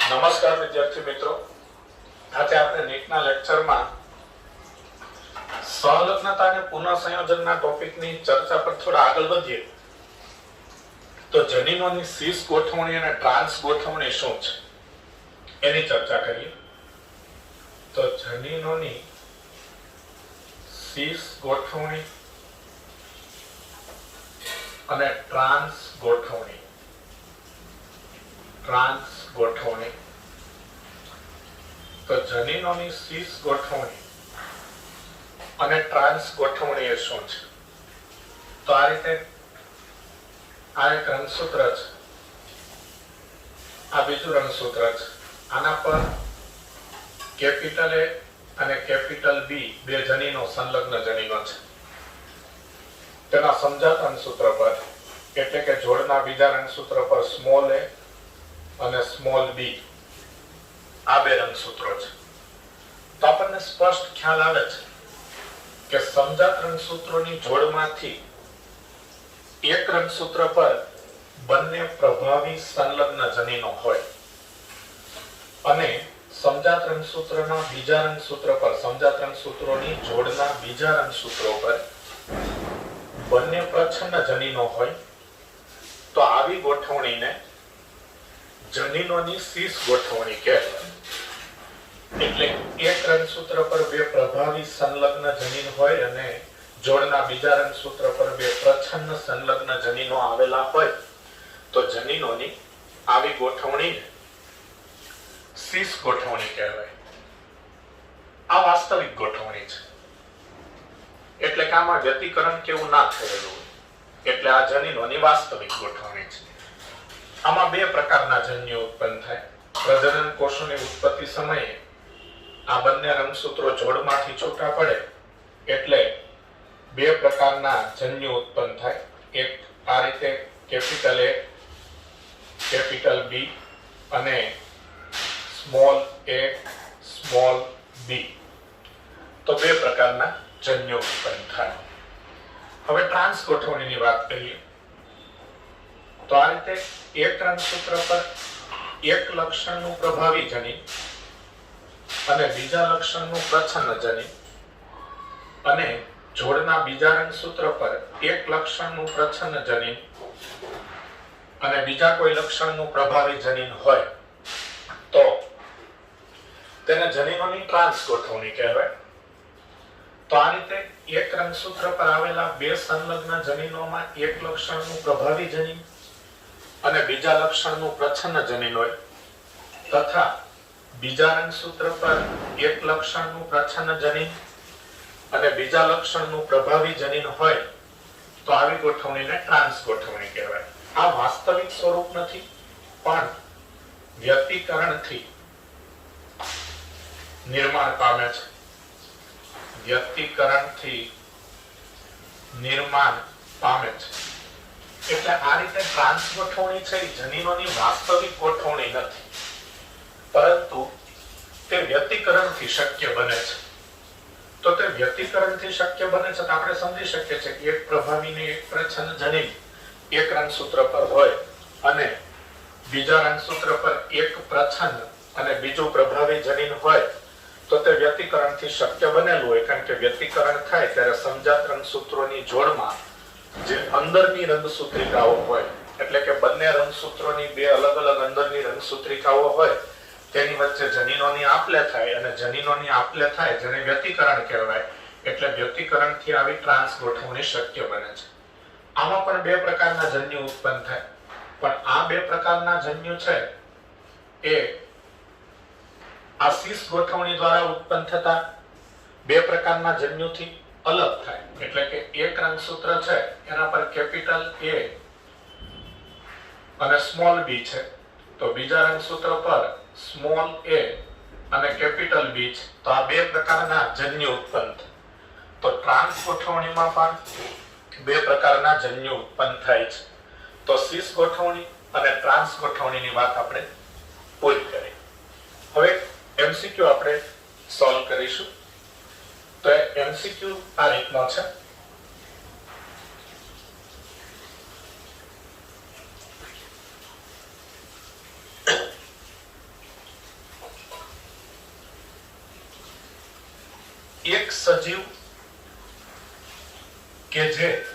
નમસ્કાર વિદ્યાર્થી મિત્રો, આજે આપણે નીટના લેક્ચરમાં સહલગ્નતા અને પુનઃસંયોજનના ટોપિકની ચર્ચા પર થોડા આગળ વધીએ તો જનીનોની સીસ ગોઠવણી અને ટ્રાન્સ ગોઠવણી શું છે એની ચર્ચા કરીએ. તો જનીનોની સીસ ગોઠવણી અને ટ્રાન્સ ગોઠવણી. તો જનીનોની સીસ ગોઠવણી અને ટ્રાન્સ ગોઠવણી એ શું છે? તો આ રીતે આ એક રંગસૂત્ર છે, આ બીજું રંગસૂત્ર છે. આના પર કેપિટલ એ અને કેપિટલ બી બે જનીનો સંલગ્ન જનીનો છે. તેના સમજાત રંગસૂત્ર પર એટલે કે જોડના બીજા રંગસૂત્ર પર સ્મોલ એ અને સ્મોલ બી આ બે રંગસૂત્રો છે. તો આપણને સ્પષ્ટ ખ્યાલ આવે છે કે સમજાત રંગસૂત્રોની જોડમાંથી એક રંગસૂત્ર પર બંને પ્રભાવી સંલગ્ન જનીનો હોય અને સમજાત રંગસૂત્રના બીજા રંગસૂત્ર પર સમજાત રંગસૂત્રોની જોડના બીજા રંગસૂત્રો પર બંને પ્રચ્છન્ન જનીનો હોય. તો આવી ગોઠવણીને જનીનોની સીસ ગોઠવણી કહેવાય. એટલે એક રંગસૂત્ર પર બે પ્રભાવી સંલગ્ન જનીન હોય અને જોડના બીજા રંગસૂત્ર પર બે પ્રચ્છન્ન સંલગ્ન જનીનો આવેલા હોય તો જનીનોની આવી ગોઠવણીને સીસ ગોઠવણી કહેવાય. આ વાસ્તવિક ગોઠવણી છે, એટલે કે આમાં વ્યતિકરણ કેવું ના થયેલું, એટલે આ જનીનોની વાસ્તવિક ગોઠવણી છે. આમાં બે પ્રકારના જન્યુ ઉત્પન્ન થાય. પ્રજનન કોષોની ઉત્પત્તિ સમયે આ બંને રંગસૂત્રો જોડમાંથી છૂટા પડે એટલે બે પ્રકારના જન્યુ ઉત્પન્ન થાય. એક આ રીતે કેપિટલ એ કેપિટલ બી અને સ્મોલ એ સ્મોલ બી. તો બે પ્રકારના જન્યુ ઉત્પન્ન થાય. હવે ટ્રાન્સ ગોઠવણીની વાત કરીએ તો આ રીતે એક રંગસૂત્ર પર એક લક્ષણનું પ્રભાવી જનીન અને બીજા લક્ષણનું પ્રચ્છન્ન જનીન અને જોડના બીજા રંગસૂત્ર પર એક લક્ષણનું પ્રચ્છન્ન જનીન અને બીજા કોઈ લક્ષણનું પ્રભાવી જનીન હોય તો તેને જનીનોની ટ્રાન્સ ગોઠવણી કહેવાય. તો આ રીતે એક રંગસૂત્ર પર આવેલા બે સંલગ્ન જનીનોમાં એક લક્ષણનું પ્રભાવી જનીન અને બીજા લક્ષણનું પ્રચ્છન્ન જનીન હોય તથા બીજા રંગસૂત્ર પર એક લક્ષણનું પ્રચ્છન્ન જનીન અને બીજા લક્ષણનું પ્રભાવી જનીન હોય તો આવી ગોઠવણીને ટ્રાન્સ ગોઠવણી કહેવાય. આ વાસ્તવિક સ્વરૂપ નથી, પણ વ્યતિકરણથી નિર્માણ પામે છે. વ્યતિકરણથી નિર્માણ પામે છે. એટલે આ રીતે ટ્રાન્સ ગોઠવણી છે એ જનીનોની વાસ્તવિક ગોઠવણી નથી, પરંતુ તે વ્યતિકરણથી શક્ય બને છે. તો તે વ્યતિકરણથી શક્ય બને છે તો આપણે સમજી શકીએ છીએ કે એક પ્રભાવી ને એક પ્રચ્છન્ન જનીન એક રંગસૂત્ર પર હોય અને બીજા રંગસૂત્ર પર એક પ્રચ્છન્ન અને બીજું પ્રભાવી જનીન હોય તો તે વ્યતિકરણથી શક્ય બનેલું હોય. કારણ કે વ્યતિકરણ થાય ત્યારે સમજાત રંગસૂત્રોની જોડમાં જે અંદરની રંગસૂત્રિકાઓ હોય એટલે કે બંને રંગસૂત્રોની બે અલગ અલગ અંદરની રંગસૂત્રિકાઓ હોય તેની વચ્ચે જનીનોની આપ-લે થાય અને જનીનોની આપ-લે થાય જેને વ્યતિકરણ કહેવાય. એટલે વ્યતિકરણથી આવી ટ્રાન્સ ગોઠવણી શક્ય બને છે. આમાં પણ બે પ્રકારના જન્યુ ઉત્પન્ન થાય, પણ આ બે પ્રકારના જન્યુ છે એ આ સીસ ગોઠવણી દ્વારા ઉત્પન્ન થતા બે પ્રકારના જન્યુથી અલગ થાય. એટલે કે એક રંગસૂત્ર છે એના પર કેપિટલ એ અને સ્મોલ બી છે તો બીજા રંગસૂત્ર પર સ્મોલ એ અને કેપિટલ બી છે તો આ બે પ્રકારના જન્યુ ઉત્પન્ન થાય. તો ટ્રાન્સ ગોઠવણીમાં પણ બે પ્રકારના જન્યુ ઉત્પન્ન થાય છે. તો સીસ ગોઠવણી અને ટ્રાન્સ ગોઠવણીની વાત આપણે પૂરી કરી. હવે એમસીક્યુ આપણે સોલ્વ કરીશું. તો એમસીક્યુ આ રીતનો છે. એક સજીવ કે જે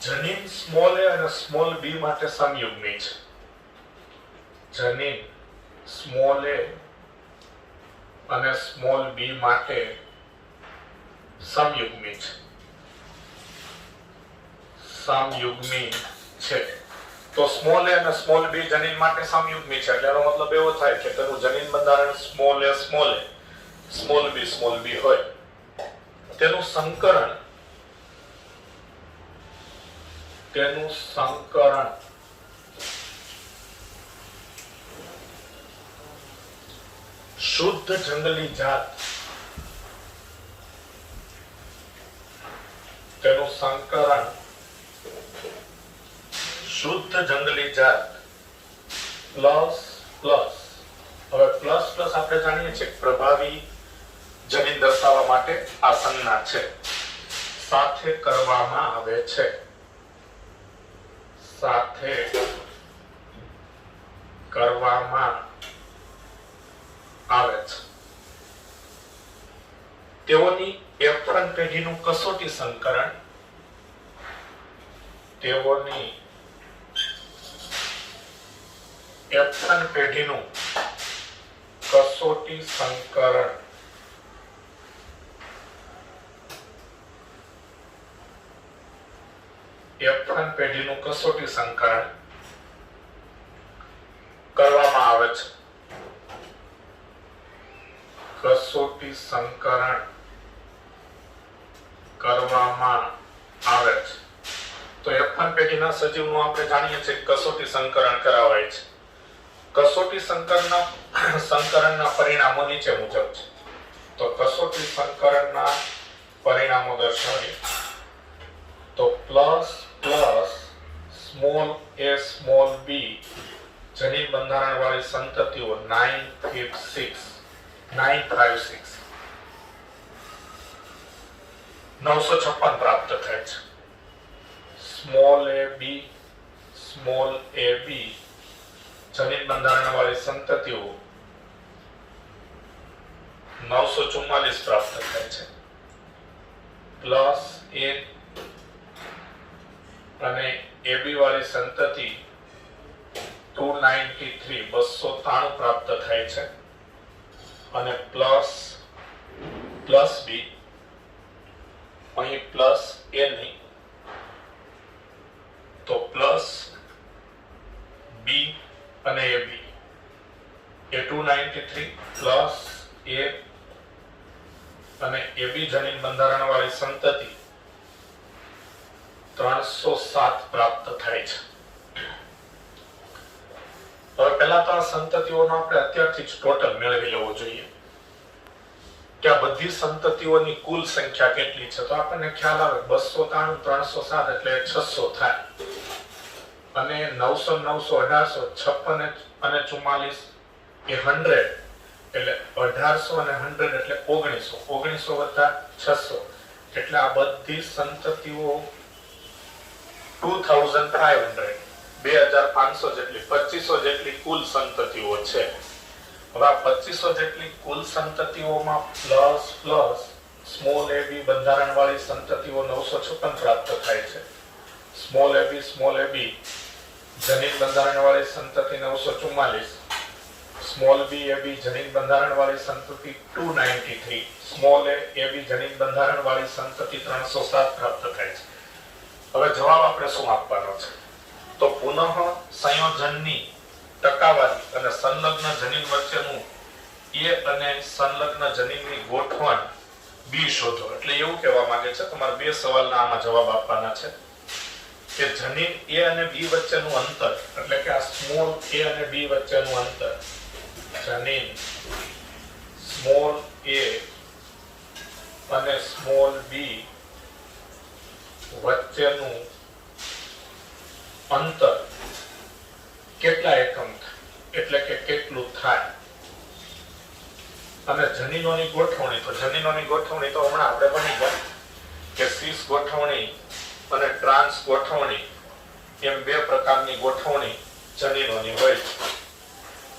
જનીન સ્મોલ a અને સ્મોલ b માટે સમયુગ્મી છે. જનીન સ્મોલ a અને સ્મોલ b માટે સમયુગ્મી છે. તો સ્મોલ a અને સ્મોલ b જનીન માટે સમયુગ્મી છે એટલે એનો મતલબ એવો થાય કે તેનું જનીન બંધારણ સ્મોલ a સ્મોલ b હોય. તેનું સંકરણ શુદ્ધ જંગલી જાત પ્લસ હવે પ્લસ આપણે જાણીએ છીએ પ્રભાવી જનીન દર્શાવવા માટે આ સંજ્ઞા છે. સાથે કરવામાં આવે છે. તેઓની F1 પેઢીનું કસોટી સંકરણ કરવામાં આવે છે. તો F1 પેઢીના સજીવનું આપણે જાણીએ છીએ કસોટી સંકરણ કરાવાય છે. કસોટી સંકરણના પરિણામો નીચે મુજબ છે. તો કસોટી સંકરણના પરિણામો દર્શાવીએ તો plus small a small b જનીન બંધારણ વાળી સંતતિઓ 956 956 પ્રાપ્ત થાય છે. સ્મોલ a b જનીન બંધારણ વાળી સંતતિઓ 944 પ્રાપ્ત થાય છે. પ્લસ a અને ab વાળી સંતતિ 293 પ્રાપ્ત થાય છે. અને પ્લસ b અહીં પ્લસ a નહીં તો પ્લસ b અને ab એ 293 પ્લસ a અને ab જનીન બંધારણ વાળી સંતતિ 307 પ્રાપ્ત થાય છે. હવે પહેલા તો આ સંતતિઓનો આપણે અત્યારથી જ ટોટલ મેળવી લેવો જોઈએ કે આ બધી સંતતિઓની કુલ સંખ્યા કેટલી છે. તો આપણને ખ્યાલ આવે 293 307 એટલે 600 થાય અને 900 900 18 56 અને 44 એ 100 એટલે 1800 અને 100 એટલે 1900 વત્તા 600 એટલે આ બધી સંતતિઓ 2500 જેટલી 2500 જેટલી કુલ સંતતિઓ છે. હવે આ 2500 જેટલી કુલ સંતતિઓમાં પ્લસ સ્મોલ a b બંધારણ વાળી સંતતિઓ 956 પ્રાપ્ત થાય છે. સ્મોલ a b જનીન બંધારણ વાળી સંતતિ 944, સ્મોલ b a b જનીન બંધારણ વાળી સંતતિ 293, સ્મોલ a b જનીન બંધારણ વાળી સંતતિ 307 પ્રાપ્ત થાય છે. હવે જવાબ આપણે શું આપવાનો છે? તો પુનઃ સંયોજનની ટકાવારી અને સંલગ્ન જનીન વચ્ચેનું a અને સંલગ્ન જનીનની ગોઠવણ b શોધો. એટલે એવું કહેવા માંગે છે તમારે બે સવાલના આમાં જવાબ આપવાના છે કે જનીન a અને b વચ્ચેનું અંતર એટલે કે આ સ્મોલ a અને b વચ્ચેનું અંતર જનીન સ્મોલ a અને સ્મોલ b વચ્ચેનું અંતર કેટલા એકમ એટલે કે કેટલું થાય અને જનીનોની ગોઠવણી તો હમણાં આપણે ભણી ગયા કે સીસ ગોઠવણી અને ટ્રાન્સ ગોઠવણી એમ બે પ્રકારની ગોઠવણી જનીનોની હોય છે.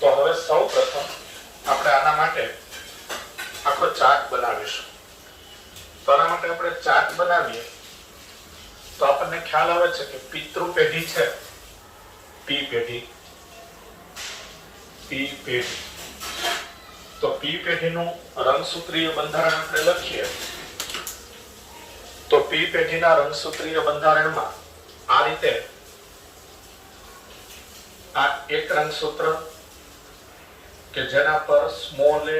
તો હવે સૌપ્રથમ આપણે આના માટે આખો ચાર્ટ બનાવીશું. તો આના માટે આપણે ચાર્ટ બનાવીએ તો આપણને ખ્યાલ આવે છે કે પિતૃ પેઢી છે, પી પેઢી, તો પી પેઢીનું રંગસૂત્રીય બંધારણ આપણે લખીએ તો પી પેઢીના રંગસૂત્રીય બંધારણમાં આ રીતે આ એક રંગસૂત્ર કે જેના પર સ્મોલ a,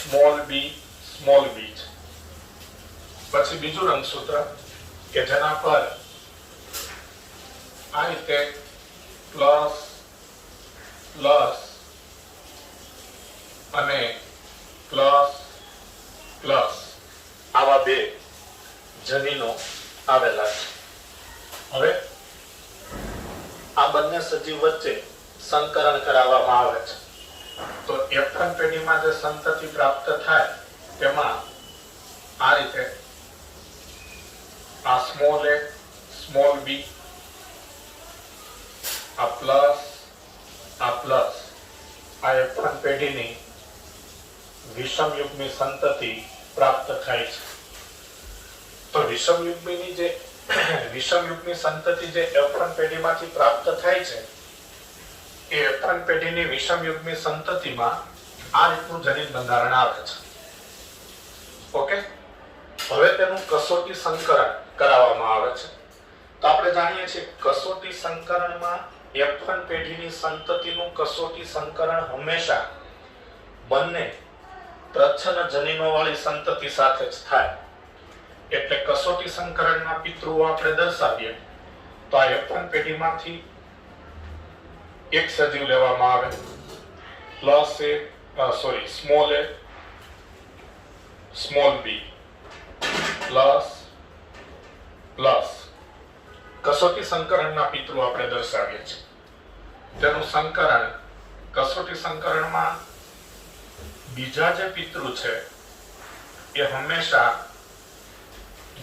સ્મોલ b છે. પછી બીજું રંગસૂત્ર કે જેના પર આ રીતે પ્લસ પ્લસ અને પ્લસ પ્લસ આવા બે જનીનો આવેલા છે. હવે આ બંને સજીવ વચ્ચે સંકરણ કરાવવામાં આવે છે. તો F1 પેઢીમાં જે સંતતિ પ્રાપ્ત થાય તેમાં આ રીતે આ સ્મોલ a, સ્મોલ b, આ પ્લસ આ F1 પેઢીની વિષમયુગ્મી સંતતિ પ્રાપ્ત થાય છે. તો વિષમયુગ્મી સંતતિ જે F1 પેઢીમાંથી પ્રાપ્ત થાય છે એ F1 પેઢીની વિષમયુગ્મી સંતતિમાં આ રીતનું જનીન બંધારણ આવે છે. ઓકે, હવે તેનું કસોટી સંકરણ કરાવવામાં આવે છે. તો આપણે જાણીએ છીએ કસોટી સંકરણમાં F1 પેઢીની સંતતિનું કસોટી સંકરણ હંમેશા બંને પ્રચ્છન્ન જનીનો વાળી સંતતિ સાથે જ થાય. એટલે કસોટી સંકરણના પિતૃઓ આપણે દર્શાવીએ તો આ F1 પેઢીમાંથી એક સજીવ લેવામાં આવે, small a, small b, plus કસોટી સંકરણના પિતૃ આપણે દર્શાવીએ છીએ. તેનું સંકરણ કસોટી સંકરણમાં બીજા જે પિતૃ છે એ હંમેશા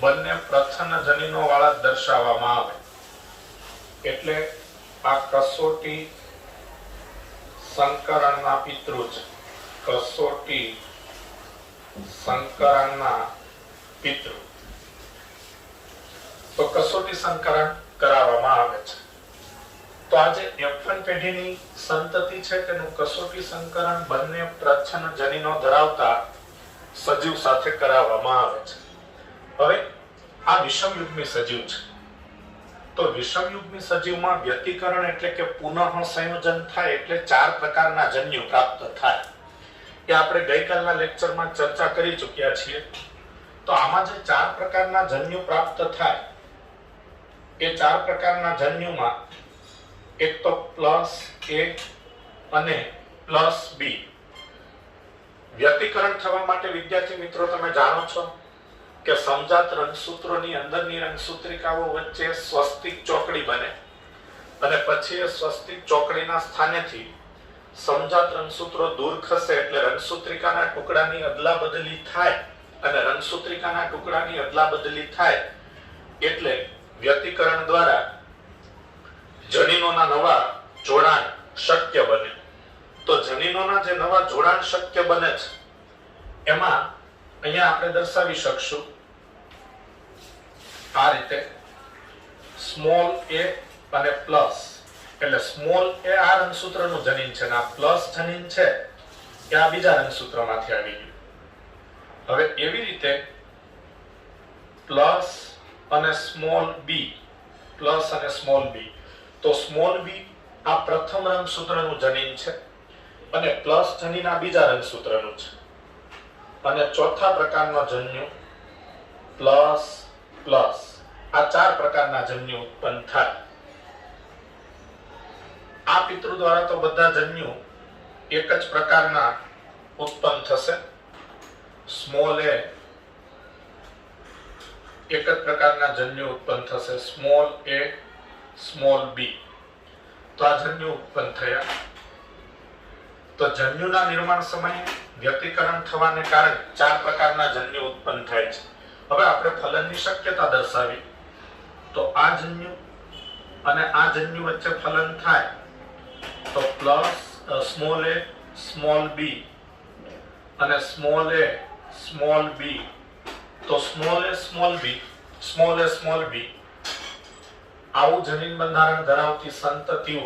બંને પ્રચ્છન્ન જનીનો વાળા દર્શાવવામાં આવે. એટલે આ કસોટી સંકરણના પિતૃ છે, કસોટી સંકરણના પિતૃ. તો કસોટી સંકરણ કરાવવામાં આવે છે. તો આજે F1 પેઢીની સંતતિ છે તેનું કસોટી સંકરણ બંને પ્રચ્છન્ન જનીનો ધરાવતા સજીવ સાથે કરાવવામાં આવે છે. હવે આ વિષમયુગ્મી સજીવ છે. તો વિષમયુગ્મી સજીવમાં વ્યતિકરણ એટલે કે પુનઃ સંયોજન થાય એટલે 4 પ્રકારના જન્યુ પ્રાપ્ત થાય. એ આપણે ગઈકાલના લેક્ચરમાં ચર્ચા કરી ચૂક્યા છીએ. તો આમાં જે 4 પ્રકારના જન્યુ પ્રાપ્ત થાય એ 4 પ્રકારના જન્યુમાં એક તો પ્લસ a અને પ્લસ b. વ્યતિકરણ થવા માટે વિદ્યાર્થી મિત્રો તમે જાણો છો કે સમજાત રંગસૂત્રોની અંદરની રંગસૂત્રિકાઓ વચ્ચે સ્વસ્તિક ચોકડી બને અને પછી એ સ્વસ્તિક ચોકડીના સ્થાનેથી સમજાત રંગસૂત્રો દૂર ખસે એટલે રંગસૂત્રિકાના ટુકડાની અદલાબદલી થાય અને રંગસૂત્રિકાના ટુકડાની અદલાબદલી થાય એટલે વ્યતિકરણ દ્વારા જનીનોના નવા જોડાણ શક્ય બને. તો જનીનોના જે નવા જોડાણ શક્ય બને છે એમાં અહીંયા આપણે દર્શાવી શકશું આ રીતે સ્મોલ a અને પ્લસ. એટલે સ્મોલ a આ રંગસૂત્રનું જનીન છે અને આ પ્લસ જનીન છે એ આ બીજા રંગસૂત્રમાંથી આવી ગયું. હવે એવી રીતે પ્લસ અને સ્મોલ b, પ્લસ અને સ્મોલ b. તો સ્મોલ b આ પ્રથમ રંગસૂત્રનું જનીન છે અને પ્લસ જનીન આ બીજા રંગસૂત્રનું છે. અને ચોથા પ્રકારનો જન્યુ પ્લસ પ્લસ આ 4 પ્રકારના જન્યુ ઉત્પન્ન થાય. આ પિતૃ દ્વારા તો બધા જન્યુ એક જ પ્રકારના ઉત્પન્ન થશે. સ્મોલ a એક જ પ્રકારના જન્યુ ઉત્પન્ન થશે, સ્મોલ a, સ્મોલ b. તો આ જન્યુ ઉત્પન્ન થયા. તો જન્યુના નિર્માણ સમયે વ્યતિકરણ થવાને કારણે 4 પ્રકારના જન્યુ ઉત્પન્ન થાય છે. હવે આપણે ફલનની શક્યતા દર્શાવી તો આ જન્યુ અને આ જન્યુ વચ્ચે ફલન થાય તો plus small a small b અને સ્મોલ a સ્મોલ b, તો સ્મોલ a સ્મોલ b આવું જનીન બંધારણ ધરાવતી સંતતિઓ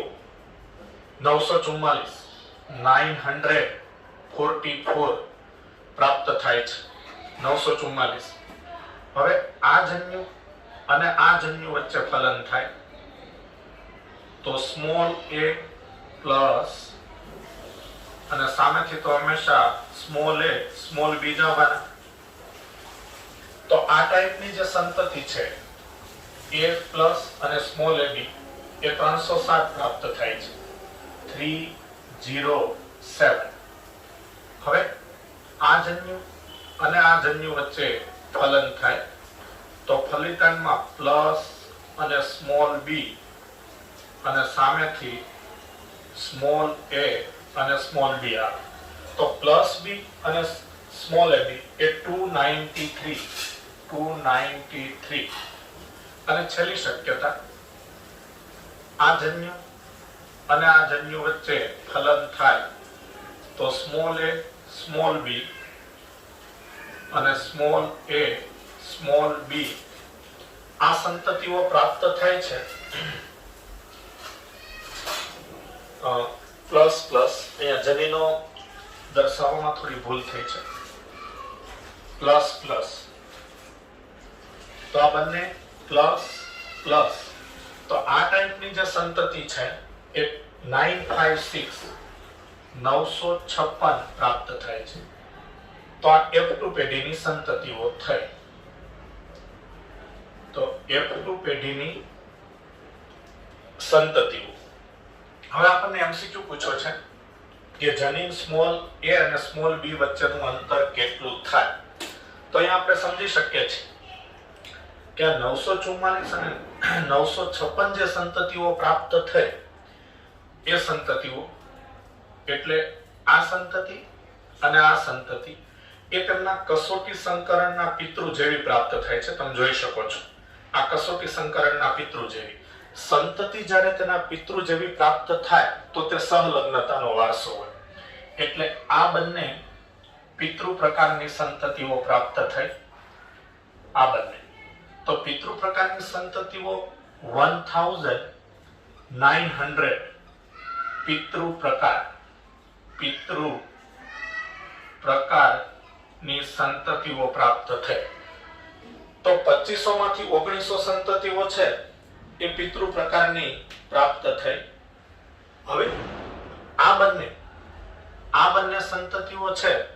944 પ્રાપ્ત થાય છે. 944. હવે આ જન્યુ અને આ જન્યુ વચ્ચે ફલન થાય તો સ્મોલ a પ્લસ અને સામેથી તો હંમેશા સ્મોલ a સ્મોલ b જવાના. તો આ ટાઈપની જે સંતતિ છે a પ્લસ અને સ્મોલ ab એ 307 પ્રાપ્ત થાય છે. 307. હવે આ જન્યુ અને આ જન્યુ વચ્ચે ફલન થાય તો ફલિતાંડમાં પ્લસ અને સ્મોલ b અને સામેથી સ્મોલ a અને સ્મોલ b આવે તો પ્લસ b અને સ્મોલ ab એ 293 અને છેલ્લી શક્યતા આ જન્યુ અને આ જન્યુ વચ્ચે ફલન થાય તો સ્મોલ a સ્મોલ b અને સ્મોલ a સ્મોલ b આ સંતતિઓ પ્રાપ્ત થાય છે. પ્લસ અહીંયા જનીનો દર્શાવવામાં થોડી ભૂલ થઈ છે. પ્લસ તો આ બંને પ્લસ તો આ ટાઈપની જે સંતતિ છે એ 956 પ્રાપ્ત થાય છે. તો આ F2 પેઢીની સંતતિઓ થઈ. તો F2 પેઢીની સંતતિઓ. હવે આપણને એમસીક્યુ પૂછ્યો છે કે જનીન સ્મોલ a અને સ્મોલ b વચ્ચેનું અંતર કેટલું થાય. તો અહીંયા આપણે સમજી શકીએ છીએ કે 944 અને 956 જે સંતતિઓ પ્રાપ્ત થઈ એ સંતતિઓ એટલે આ સંતતિ અને આ સંતતિ એ તેમના કસોટી સંકરણના પિતૃ જેવી પ્રાપ્ત થાય છે. તમે જોઈ શકો છો આ કસોટી સંકરણના પિતૃ જેવી સંતતિ જ્યારે તેના પિતૃ જેવી પ્રાપ્ત થાય તો તે સહલગ્નતાનો વારસો હોય. એટલે આ બંને પિતૃ પ્રકારની સંતતિઓ પ્રાપ્ત થઈ. આ બંને તો પિતૃ પ્રકારની સંતતિઓ 1900 પિતૃ પ્રકારની સંતતિઓ પ્રાપ્ત થઈ. તો 2500 માંથી 1900 સંતતિઓ છે એ પિતૃ પ્રકારની પ્રાપ્ત થઈ. હવે આ બંને સંતતિઓ છે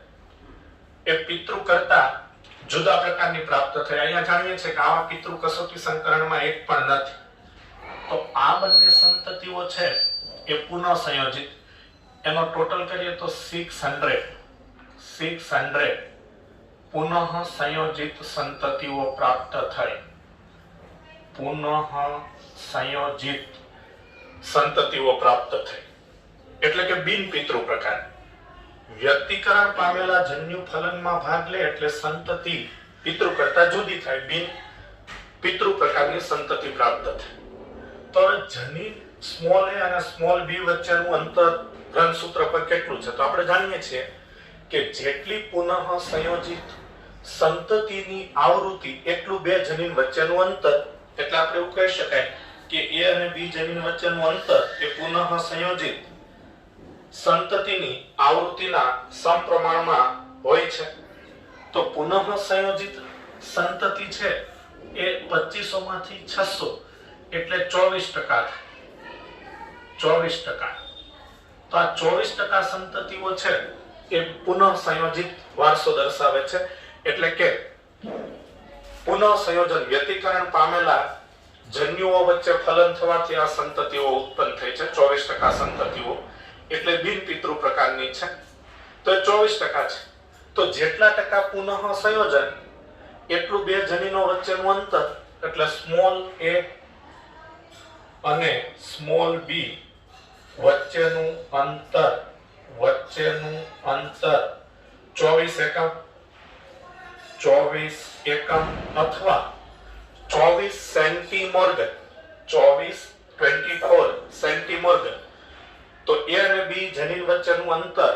એ પિતૃ કરતા જુદા પ્રકારની પ્રાપ્ત થઈ. અહીંયા જાણીએ છીએ કે આવા પિતૃ કસોટી સંકરણમાં એક પણ નથી. તો આ બંને સંતતિઓ છે એ પુનઃ સંયોજિત, એનો ટોટલ કરીએ તો 600 પુનઃ સંયોજિત સંતતિઓ પ્રાપ્ત થઈ. પુનઃ સંયોજિત સંતતિઓ પ્રાપ્ત થઈ એટલે કે બિન પિતૃ પ્રકાર. વ્યક્તિકરણ પામેલા જન્યુ ફલનમાં ભાગ લે એટલે સંતતિ પિતૃ કરતા જુદી થાય, બિન પિતૃ પ્રકારની સંતતિ પ્રાપ્ત થાય. તો હવે જનીન સ્મોલ a અને સ્મોલ b વચ્ચેનું અંતર રંગસૂત્ર પર કેટલું છે? તો આપણે જાણીએ છીએ કે જેટલી પુનઃ સંયોજિત સંતતિની આવૃત્તિ એટલું બે જનીન વચ્ચેનું અંતર. એટલે આપણે એવું કહી શકાય કે a અને b જનીન વચ્ચેનું અંતર એ પુનઃ સંયોજિત સંતતિની આવૃત્તિના સમપ્રમાણમાં હોય છે. તો પુનઃ સંયોજિત સંતતિ છે એ 2500 માંથી 600 એટલે 24%. 24%. તો આ 24% સંતતિઓ છે એ પુનઃ સંયોજિત વારસો દર્શાવે છે. એટલે કે પુનઃ સંયોજન વ્યતિકરણ પામેલા જન્યુઓ વચ્ચે ફલન થવાથી આ સંતતિઓ ઉત્પન્ન થઈ છે. 24% સંતતિઓ એટલે બિન પિતૃ પ્રકારની છે. તો 24% છે. તો જેટલા ટકા પુનઃ સંયોજન એટલું બે જનીનો વચ્ચેનું અંતર એટલે સ્મોલ a અને સ્મોલ b વચ્ચેનું અંતર 24 એકમ અથવા 24 સેન્ટીમોર્ગન, 24 સેન્ટીમોર્ગન. તો A અને B જનીન વચ્ચેનું અંતર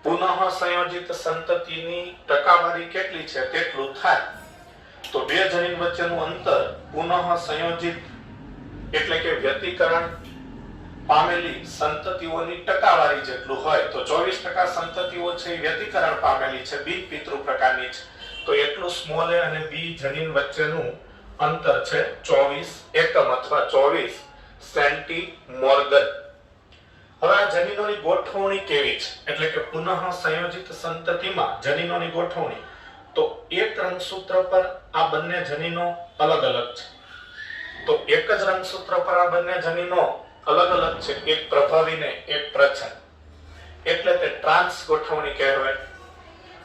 પુનઃ સંયોજિત સંતતિની ટકાવારી કેટલી છે તેટલું થાય. તો બે જનીન વચ્ચેનું અંતર પુનઃ સંયોજિત એટલે કે વ્યતિકરણ પામેલી સંતતિઓની ટકાવારી જેટલું હોય. તો 24% સંતતિઓ છે વ્યતિકરણ પામેલી છે, બિન પિતૃ પ્રકારની છે. તો એટલું સ્મોલ a અને b જનીન વચ્ચેનું અંતર છે 24 એકમ અથવા 24 સેન્ટીમોર્ગન. હવે આ જનીનોની ગોઠવણી કેવી છે એટલે કે પુનઃ સંયોજિત સંતતિમાં જનીનોની ગોઠવણી. તો એક રંગસૂત્ર પર આ બંને જનીનો અલગ અલગ છે. તો એક જ રંગસૂત્ર પર આ બંને જનીનો અલગ અલગ છે, એક પ્રભાવી ને એક પ્રચ્છન્ન, એટલે તે ટ્રાન્સ ગોઠવણી કહેવાય.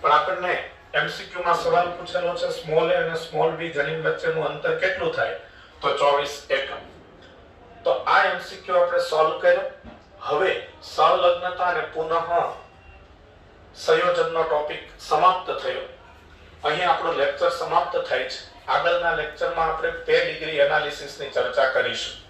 પણ આપણને એમસીક્યુ માં સવાલ પૂછેલો છે સ્મોલ a અને સ્મોલ b જનીન વચ્ચેનું અંતર કેટલું થાય તો 24 એકમ. તો આ એમસીક્યુ આપણે સોલ્વ કર્યો. હવે સહલગ્નતા અને પુનઃ સંયોજનનો ટોપિક સમાપ્ત થયો. અહીં આપણો લેક્ચર સમાપ્ત થાય છે. આગળના લેક્ચરમાં આપણે પે ડિગ્રી એનાલિસિસની ચર્ચા કરીશું.